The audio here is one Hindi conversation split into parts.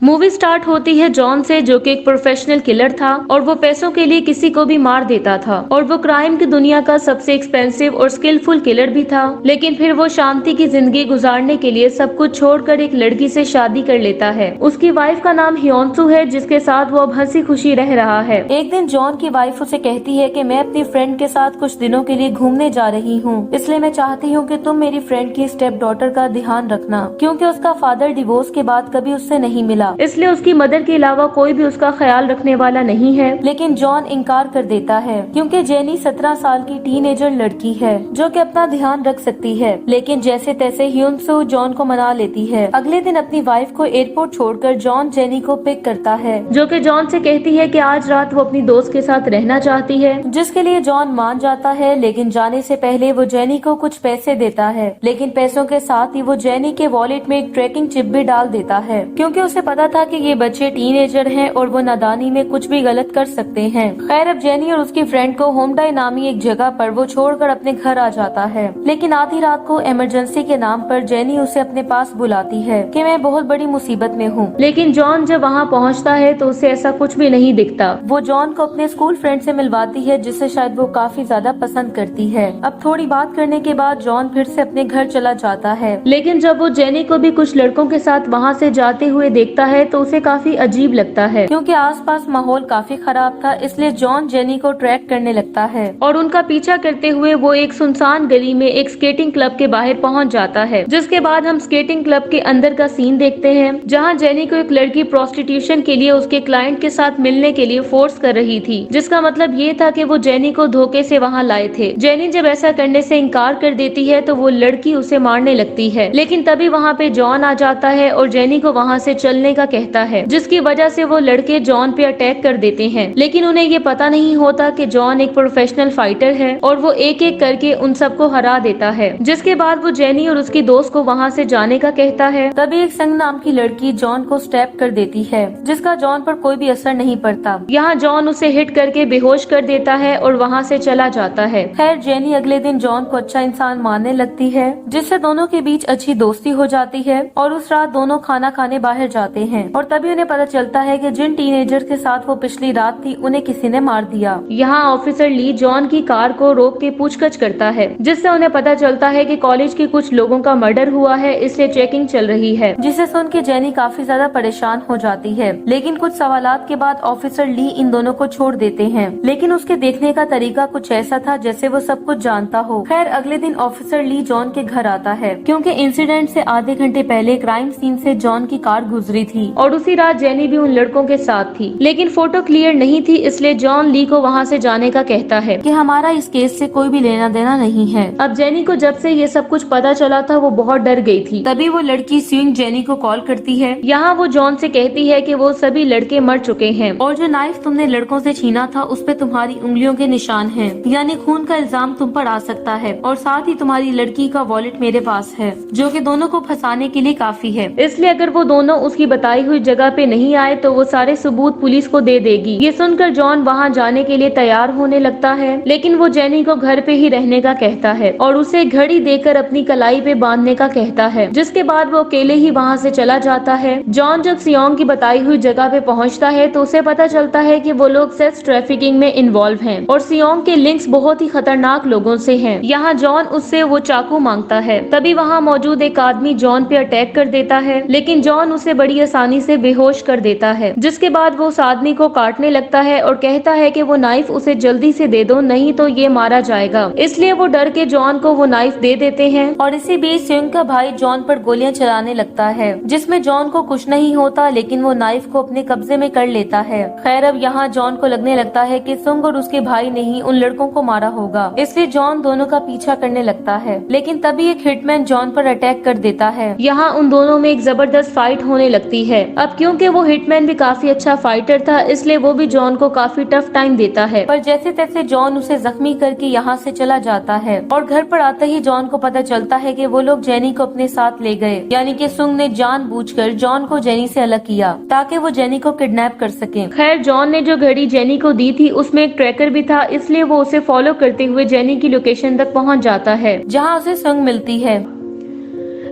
मूवी स्टार्ट होती है जॉन से, जो कि एक प्रोफेशनल किलर था और वो पैसों के लिए किसी को भी मार देता था और वो क्राइम की दुनिया का सबसे एक्सपेंसिव और स्किलफुल किलर भी था। लेकिन फिर वो शांति की जिंदगी गुजारने के लिए सब कुछ छोड़कर एक लड़की से शादी कर लेता है। उसकी वाइफ का नाम हियोंसू है, जिसके साथ वो अब हंसी खुशी रह रहा है। एक दिन जॉन की वाइफ उसे कहती है कि मैं अपनी फ्रेंड के साथ कुछ दिनों के लिए घूमने जा रही हूँ, इसलिए मैं चाहती हूँ कि तुम मेरी फ्रेंड की स्टेप डॉटर का ध्यान रखना, क्योंकि उसका फादर डिवोर्स के बाद कभी उससे नहीं मिला, इसलिए उसकी मदर के अलावा कोई भी उसका ख्याल रखने वाला नहीं है। लेकिन जॉन इनकार कर देता है क्योंकि जेनी 17 साल की टीनेजर लड़की है जो कि अपना ध्यान रख सकती है। लेकिन जैसे तैसे ह्यूनसू जॉन को मना लेती है। अगले दिन अपनी वाइफ को एयरपोर्ट छोड़कर जॉन जेनी को पिक करता है, जो कि जॉन से कहती है कि आज रात वो अपनी दोस्त के साथ रहना चाहती है, जिसके लिए जॉन मान जाता है। लेकिन जाने से पहले वो जेनी को कुछ पैसे देता है, लेकिन पैसों के साथ ही वो जेनी के वॉलेट में एक ट्रैकिंग चिप भी डाल देता है, क्योंकि उसे पता था कि ये बच्चे टीनेजर हैं और वो नादानी में कुछ भी गलत कर सकते हैं। खैर, अब जेनी और उसकी फ्रेंड को होमडाई नामी एक जगह पर वो छोड़कर अपने घर आ जाता है। लेकिन आधी रात को इमरजेंसी के नाम पर जेनी उसे अपने पास बुलाती है कि मैं बहुत बड़ी मुसीबत में हूँ। लेकिन जॉन जब वहाँ पहुँचता है तो उसे ऐसा कुछ भी नहीं दिखता। वो जॉन को अपने स्कूल फ्रेंड से मिलवाती है, जिसे शायद वो काफी ज्यादा पसंद करती है। अब थोड़ी बात करने के बाद जॉन फिर से अपने घर चला जाता है। लेकिन जब वो जेनी को भी कुछ लड़कों के साथ वहाँ से जाते हुए देखता है तो उसे काफी अजीब लगता है, क्योंकि आसपास माहौल काफी खराब था। इसलिए जॉन जेनी को ट्रैक करने लगता है और उनका पीछा करते हुए वो एक सुनसान गली में एक स्केटिंग क्लब के बाहर पहुंच जाता है। जिसके बाद हम स्केटिंग क्लब के अंदर का सीन देखते हैं, जहां जेनी को एक लड़की प्रोस्टिट्यूशन के लिए उसके क्लाइंट के साथ मिलने के लिए फोर्स कर रही थी, जिसका मतलब ये था कि वो जेनी को धोखे से वहां लाए थे। जेनी जब ऐसा करने से इनकार कर देती है तो वो लड़की उसे मारने लगती है, लेकिन तभी वहाँ पे जॉन आ जाता है और जेनी को वहाँ से चलने का कहता है, जिसकी वजह से वो लड़के जॉन पे अटैक कर देते हैं। लेकिन उन्हें ये पता नहीं होता कि जॉन एक प्रोफेशनल फाइटर है और वो एक एक करके उन सबको हरा देता है। जिसके बाद वो जेनी और उसकी दोस्त को वहाँ से जाने का कहता है। तभी एक संग नाम की लड़की जॉन को स्टैप कर देती है, जिसका जॉन पर कोई भी असर नहीं पड़ता। यहाँ जॉन उसे हिट करके बेहोश कर देता है और वहाँ से चला जाता है। खैर, जेनी अगले दिन जॉन को अच्छा इंसान मानने लगती है, जिससे दोनों के बीच अच्छी दोस्ती हो जाती है और उस रात दोनों खाना खाने बाहर जाते हैं। और तभी उन्हें पता चलता है कि जिन टीनेजर के साथ वो पिछली रात थी उन्हें किसी ने मार दिया। यहाँ ऑफिसर ली जॉन की कार को रोक के पूछताछ करता है, जिससे उन्हें पता चलता है कि कॉलेज के कुछ लोगों का मर्डर हुआ है, इसलिए चेकिंग चल रही है। जिसे सुन के जेनी काफी ज्यादा परेशान हो जाती है। लेकिन कुछ सवालात के बाद ऑफिसर ली इन दोनों को छोड़ देते हैं, लेकिन उसके देखने का तरीका कुछ ऐसा था जैसे वो सब कुछ जानता हो। खैर, अगले दिन ऑफिसर ली जॉन के घर आता है, क्योंकि इंसिडेंट से आधे घंटे पहले क्राइम सीन से जॉन की कार गुजरी थी और उसी रात जेनी भी उन लड़कों के साथ थी। लेकिन फोटो क्लियर नहीं थी, इसलिए जॉन ली को वहाँ से जाने का कहता है कि हमारा इस केस से कोई भी लेना देना नहीं है। अब जेनी को जब से ये सब कुछ पता चला था वो बहुत डर गई थी। तभी वो लड़की स्विंग जेनी को कॉल करती है। यहाँ वो जॉन से कहती है कि वो सभी लड़के मर चुके हैं और जो नाइफ तुमने लड़कों से छीना था उस पे तुम्हारी उंगलियों के निशान हैं, यानी खून का इल्जाम तुम पर आ सकता है। और साथ ही तुम्हारी लड़की का वॉलेट मेरे पास है, जो कि दोनों को फंसाने के लिए काफी है। इसलिए अगर वो दोनों उसकी बताई हुई जगह पे नहीं आए तो वो सारे सबूत पुलिस को दे देगी। ये सुनकर जॉन वहाँ जाने के लिए तैयार होने लगता है, लेकिन वो जेनी को घर पे ही रहने का कहता है और उसे घड़ी देकर अपनी कलाई पे बांधने का कहता है। जिसके बाद वो अकेले ही वहाँ से चला जाता है। जॉन जब सियोंग की बताई हुई जगह पे पहुँचता है तो उसे पता चलता है कि वो लोग सेक्स ट्रैफिकिंग में इन्वॉल्व हैं और सियोंग के लिंक्स बहुत ही खतरनाक लोगों से हैं। यहाँ जॉन उससे वो चाकू मांगता है, तभी वहाँ मौजूद एक आदमी जॉन पे अटैक कर देता है, लेकिन जॉन उसे बड़ी आसानी से बेहोश कर देता है। जिसके बाद वो उस आदमी को काटने लगता है और कहता है कि वो नाइफ उसे जल्दी से दे दो, नहीं तो ये मारा जाएगा। इसलिए वो डर के जॉन को वो नाइफ दे देते हैं। और इसी बीच सियोंग का भाई जॉन पर गोलियां चलाने लगता है, जिसमें जॉन को कुछ नहीं होता, लेकिन वो नाइफ को अपने कब्जे में कर लेता है। खैर, अब यहाँ जॉन को लगने लगता है कि सुंग और उसके भाई ने ही उन लड़कों को मारा होगा, इसलिए जॉन दोनों का पीछा करने लगता है। लेकिन तभी एक हिटमैन जॉन पर अटैक कर देता है। यहाँ उन दोनों में एक जबरदस्त फाइट होने लगती है। अब क्योंकि वो हिटमैन भी काफी अच्छा फाइटर था, इसलिए वो भी जॉन को काफी टफ टाइम देता है। पर जैसे तैसे जॉन उसे जख्मी करके यहाँ से चला जाता है और घर पर आते ही जॉन को पता चलता है कि वो लोग जेनी को अपने साथ ले गए, यानी कि सुंग ने जानबूझकर जॉन को जेनी से अलग किया ताकि वो जेनी को किडनैप कर सके। खैर, जॉन ने जो घड़ी जेनी को दी थी उसमें एक ट्रैकर भी था, इसलिए वो उसे फॉलो करते हुए जेनी की लोकेशन तक पहुंच जाता है, जहां उसे सुंग मिलती है।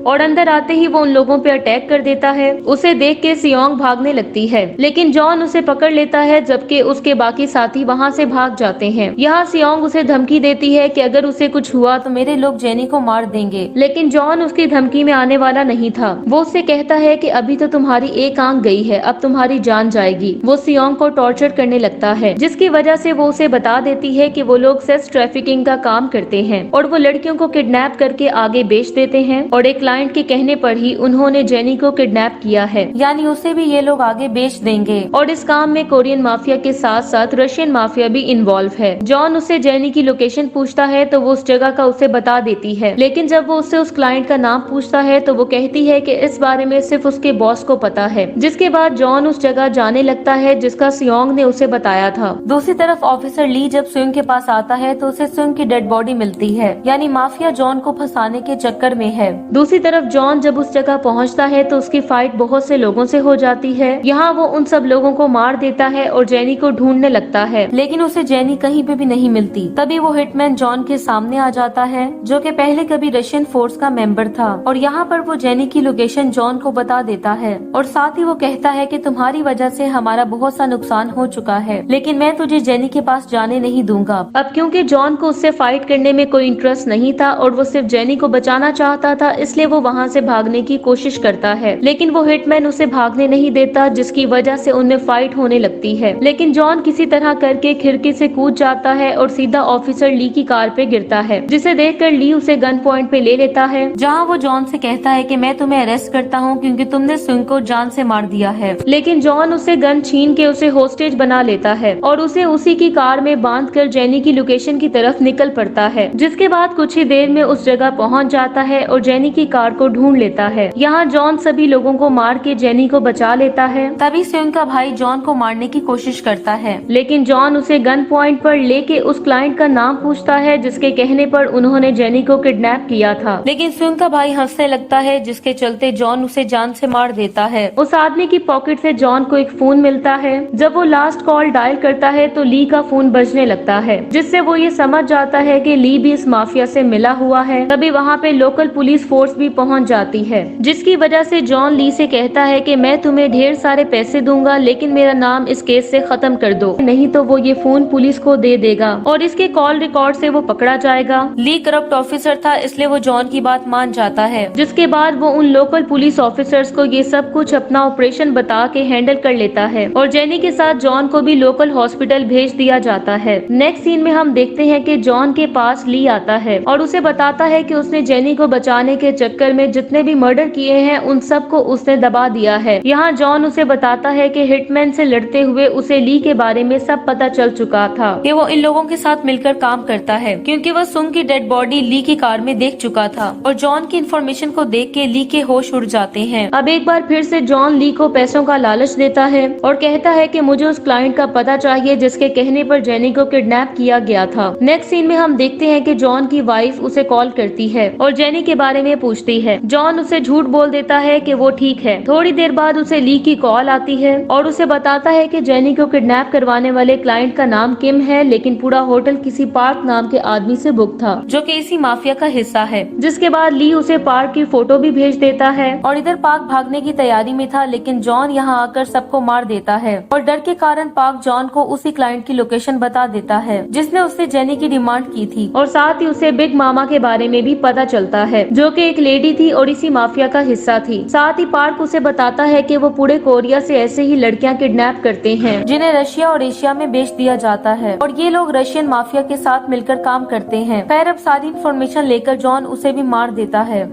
और अंदर आते ही वो उन लोगों पे अटैक कर देता है। उसे देख के सियोंग भागने लगती है, लेकिन जॉन उसे पकड़ लेता है, जबकि उसके बाकी साथी वहाँ से भाग जाते हैं। यहाँ सियोंग उसे धमकी देती है कि अगर उसे कुछ हुआ तो मेरे लोग जेनी को मार देंगे। लेकिन जॉन उसकी धमकी में आने वाला नहीं था। वो उससे कहता है कि अभी तो तुम्हारी एक आंख गई है, अब तुम्हारी जान जाएगी। वो सियोंग को टॉर्चर करने लगता है, जिसकी वजह से वो उसे बता देती है कि वो लोग सेक्स ट्रैफिकिंग का काम करते हैं और वो लड़कियों को किडनैप करके आगे बेच देते हैं, और एक क्लाइंट के कहने पर ही उन्होंने जेनी को किडनैप किया है, यानी उसे भी ये लोग आगे बेच देंगे। और इस काम में कोरियन माफिया के साथ साथ रशियन माफिया भी इन्वॉल्व है। जॉन उससे जेनी की लोकेशन पूछता है तो वो उस जगह का उसे बता देती है, लेकिन जब वो उससे उस क्लाइंट का नाम पूछता है तो वो कहती है कि इस बारे में सिर्फ उसके बॉस को पता है। जिसके बाद जॉन उस जगह जाने लगता है जिसका सियोंग ने उसे बताया था। दूसरी तरफ ऑफिसर ली जब स्विंग के पास आता है तो उसे स्विंग की डेड बॉडी मिलती है, यानी माफिया जॉन को फंसाने के चक्कर में है। दूसरी तरफ जॉन जब उस जगह पहुंचता है तो उसकी फाइट बहुत से लोगों से हो जाती है। यहाँ वो उन सब लोगों को मार देता है और जेनी को ढूंढने लगता है, लेकिन उसे जेनी कहीं पे भी नहीं मिलती। तभी वो हिटमैन जॉन के सामने आ जाता है, जो कि पहले कभी रशियन फोर्स का मेंबर था, और यहाँ पर वो जेनी की लोकेशन जॉन को बता देता है, और साथ ही वो कहता है कि तुम्हारी वजह से हमारा बहुत सा नुकसान हो चुका है, लेकिन मैं तुझे जेनी के पास जाने नहीं दूंगा। अब क्योंकि जॉन को उससे फाइट करने में कोई इंटरेस्ट नहीं था और वो सिर्फ जेनी को बचाना चाहता था, इसलिए वो वहाँ से भागने की कोशिश करता है, लेकिन वो हिटमैन उसे भागने नहीं देता, जिसकी वजह से उनमें फाइट होने लगती है। लेकिन जॉन किसी तरह करके खिड़की से कूद जाता है और सीधा ऑफिसर ली की कार पे गिरता है, जिसे देखकर ली उसे गन पॉइंट पे ले लेता है, जहाँ वो जॉन से कहता है कि मैं तुम्हें अरेस्ट करता हूँ क्योंकि तुमने स्विंग को जान से मार दिया है। लेकिन जॉन उसे गन छीन के उसे होस्टेज बना लेता है और उसे उसी की कार में बांधकर जेनी की लोकेशन की तरफ निकल पड़ता है, जिसके बाद कुछ ही देर में उस जगह पहुंच जाता है और जेनी की कार को ढूंढ लेता है। यहाँ जॉन सभी लोगों को मार के जेनी को बचा लेता है। तभी स्विंग का भाई जॉन को मारने की कोशिश करता है, लेकिन जॉन उसे गन पॉइंट पर लेके उस क्लाइंट का नाम पूछता है जिसके कहने पर उन्होंने जेनी को किडनैप किया था। लेकिन स्विंग का भाई हंसने लगता है, जिसके चलते जॉन उसे जान से मार देता है। उस आदमी की पॉकेट से जॉन को एक फोन मिलता है। जब वो लास्ट कॉल डायल करता है तो ली का फोन बजने लगता है, जिससे वो ये समझ जाता है कि ली भी इस माफिया से मिला हुआ है। तभी वहाँ पे लोकल पुलिस फोर्स भी पहुँच जाती है, जिसकी वजह से जॉन ली से कहता है कि मैं तुम्हें ढेर सारे पैसे दूंगा, लेकिन मेरा नाम इस केस से खत्म कर दो, नहीं तो वो ये फोन पुलिस को दे देगा और इसके कॉल रिकॉर्ड से वो पकड़ा जाएगा। ली करप्ट ऑफिसर था, इसलिए वो जॉन की बात मान जाता है। जिसके बाद वो उन लोकल पुलिस ऑफिसर्स को ये सब कुछ अपना ऑपरेशन बता के हैंडल कर लेता है और जेनी के साथ जॉन को भी लोकल हॉस्पिटल भेज दिया जाता है। नेक्स्ट सीन में हम देखते हैं कि जॉन के पास ली आता है और उसे बताता है कि उसने जेनी को बचाने के चक्कर में जितने भी मर्डर किए हैं उन सबको उसने दबा दिया है। यहाँ जॉन उसे बताता है कि हिटमैन से लड़ते हुए उसे ली के बारे में सब पता चल चुका था कि वो इन लोगों के साथ मिलकर काम करता है, क्योंकि वह सुंग की डेड बॉडी ली की कार में देख चुका था और जॉन की इन्फॉर्मेशन को देख के ली के होश उड़ जाते हैं। अब एक बार फिर से जॉन ली को पैसों का लालच देता है और कहता है कि मुझे उस क्लाइंट का पता चाहिए जिसके कहने पर जेनी को किडनैप किया गया था। नेक्स्ट सीन में हम देखते हैं कि जॉन की वाइफ उसे कॉल करती है और जेनी के बारे में पूछती है। जॉन उसे झूठ बोल देता है कि वो ठीक है। थोड़ी देर बाद उसे ली की कॉल आती है और उसे बताता है कि जेनी को किडनैप करवाने वाले क्लाइंट का नाम किम है, लेकिन पूरा होटल किसी पार्क नाम के आदमी से बुक था, जो कि इसी माफिया का हिस्सा है। जिसके बाद ली उसे पार्क की फोटो भी भेज देता है और इधर पार्क भागने की तैयारी में था, लेकिन जॉन यहाँ आकर सबको मार देता है और डर के कारण पार्क जॉन को उसी क्लाइंट की लोकेशन बता देता है जिसने उससे जेनी की डिमांड की थी, और साथ ही उसे बिग मामा के बारे में भी पता चलता है जो कि एक लेडी थी और इसी माफिया का हिस्सा थी। साथ ही पार्क उसे बताता है कि वो पूरे कोरिया से ऐसे ही लड़कियां किडनैप करते हैं जिन्हें रशिया और एशिया में बेच दिया जाता है और ये लोग रशियन माफिया के साथ मिलकर काम करते हैं। खैर अब सारी इन्फॉर्मेशन लेकर जॉन उसे भी मार देता है।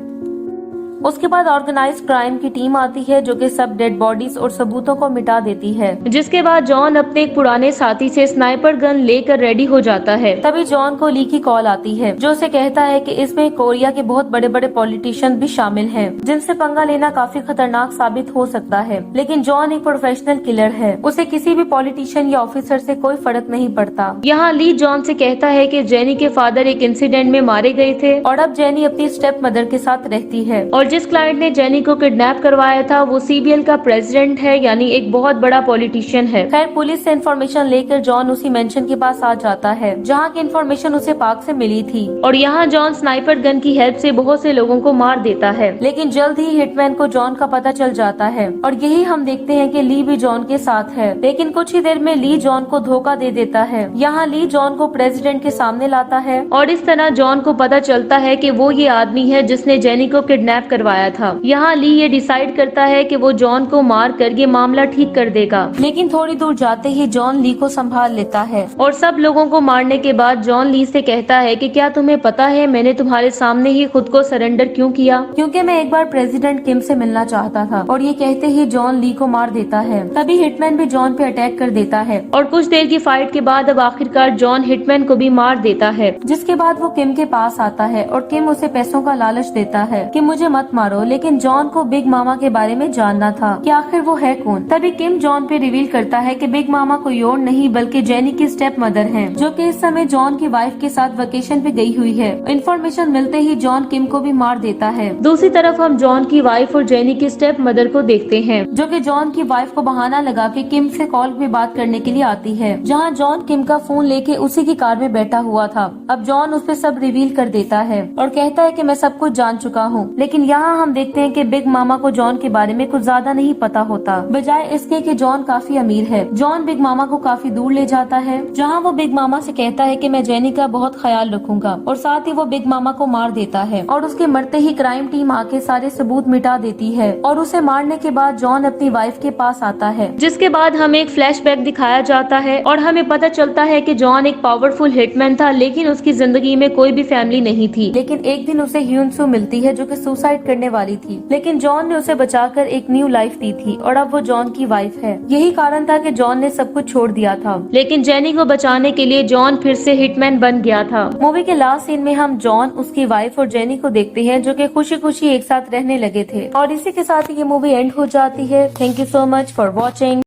उसके बाद ऑर्गेनाइज्ड क्राइम की टीम आती है जो कि सब डेड बॉडीज और सबूतों को मिटा देती है। जिसके बाद जॉन अपने एक पुराने साथी से स्नाइपर गन लेकर रेडी हो जाता है। तभी जॉन को ली की कॉल आती है जो उसे कहता है कि इसमें कोरिया के बहुत बड़े बड़े पॉलिटिशियन भी शामिल हैं, जिनसे पंगा लेना काफी खतरनाक साबित हो सकता है। लेकिन जॉन एक प्रोफेशनल किलर है, उसे किसी भी पॉलिटिशियन या ऑफिसर से कोई फर्क नहीं पड़ता। यहाँ ली जॉन से कहता है कि जेनी के फादर एक इंसिडेंट में मारे गए थे और अब जेनी अपनी स्टेप मदर के साथ रहती है और जिस क्लाइंट ने जेनी को किडनैप करवाया था वो CBL का प्रेसिडेंट है, यानी एक बहुत बड़ा पॉलिटिशियन है। खैर पुलिस से इन्फॉर्मेशन लेकर जॉन उसी मेंशन के पास आ जाता है जहाँ की इन्फॉर्मेशन उसे पार्क से मिली थी और यहाँ जॉन स्नाइपर गन की हेल्प से बहुत से लोगों को मार देता है। लेकिन जल्द ही हिटमैन को जॉन का पता चल जाता है और यही हम देखते हैं कि ली भी जॉन के साथ है। लेकिन कुछ ही देर में ली जॉन को धोखा दे देता है। यहाँ ली जॉन को प्रेसिडेंट के सामने लाता है और इस तरह जॉन को पता चलता है कि वो ये आदमी है जिसने जेनी को किडनैप करवाया था। यहाँ ली ये डिसाइड करता है कि वो जॉन को मार कर ये मामला ठीक कर देगा। लेकिन थोड़ी दूर जाते ही जॉन ली को संभाल लेता है और सब लोगों को मारने के बाद जॉन ली से कहता है कि क्या तुम्हें पता है मैंने तुम्हारे सामने ही खुद को सरेंडर क्यों किया? क्योंकि मैं एक बार प्रेसिडेंट किम से मिलना चाहता था। और ये कहते ही जॉन ली को मार देता है। तभी हिटमैन भी जॉन पे अटैक कर देता है और कुछ देर की फाइट के बाद अब आखिरकार जॉन हिटमैन को भी मार देता है। जिसके बाद वो किम के पास आता है और किम उसे पैसों का लालच देता है कि मुझे मत मारो। लेकिन जॉन को बिग मामा के बारे में जानना था कि आखिर वो है कौन। तभी किम जॉन पे रिवील करता है कि बिग मामा कोई और नहीं बल्कि जेनी की स्टेप मदर है, जो कि इस समय जॉन की वाइफ के साथ वेकेशन पे गई हुई है। इन्फॉर्मेशन मिलते ही जॉन किम को भी मार देता है। दूसरी तरफ हम जॉन की वाइफ और जेनी की स्टेप मदर को देखते हैं, जो कि जॉन की वाइफ को बहाना लगा के किम से कॉल पे बात करने के लिए आती है, जहां जॉन किम का फोन लेके उसी की कार में बैठा हुआ था। अब जॉन उस पे सब रिवील कर देता है और कहता है कि मैं सब कुछ जान चुका हूँ। लेकिन यहाँ हम देखते हैं कि बिग मामा को जॉन के बारे में कुछ ज्यादा नहीं पता होता, बजाय इसके कि जॉन काफी अमीर है। जॉन बिग मामा को काफी दूर ले जाता है, जहाँ वो बिग मामा से कहता है कि मैं जेनी का बहुत ख्याल रखूंगा और साथ ही वो बिग मामा को मार देता है। और उसके मरते ही क्राइम टीम आके सारे सबूत मिटा देती है और उसे मारने के बाद जॉन अपनी वाइफ के पास आता है। जिसके बाद हमें एक फ्लैशबैक दिखाया जाता है और हमें पता चलता है कि जॉन एक पावरफुल हिटमैन था, लेकिन उसकी जिंदगी में कोई भी फैमिली नहीं थी। लेकिन एक दिन उसे ह्यूनसू मिलती है जो कि सुसाइड करने वाली थी, लेकिन जॉन ने उसे बचाकर एक न्यू लाइफ दी थी और अब वो जॉन की वाइफ है। यही कारण था कि जॉन ने सब कुछ छोड़ दिया था। लेकिन जेनी को बचाने के लिए जॉन फिर से हिटमैन बन गया था। मूवी के लास्ट सीन में हम जॉन, उसकी वाइफ और जेनी को देखते हैं जो कि खुशी खुशी एक साथ रहने लगे थे। और इसी के साथ ये मूवी एंड हो जाती है। Thank you so much for watching.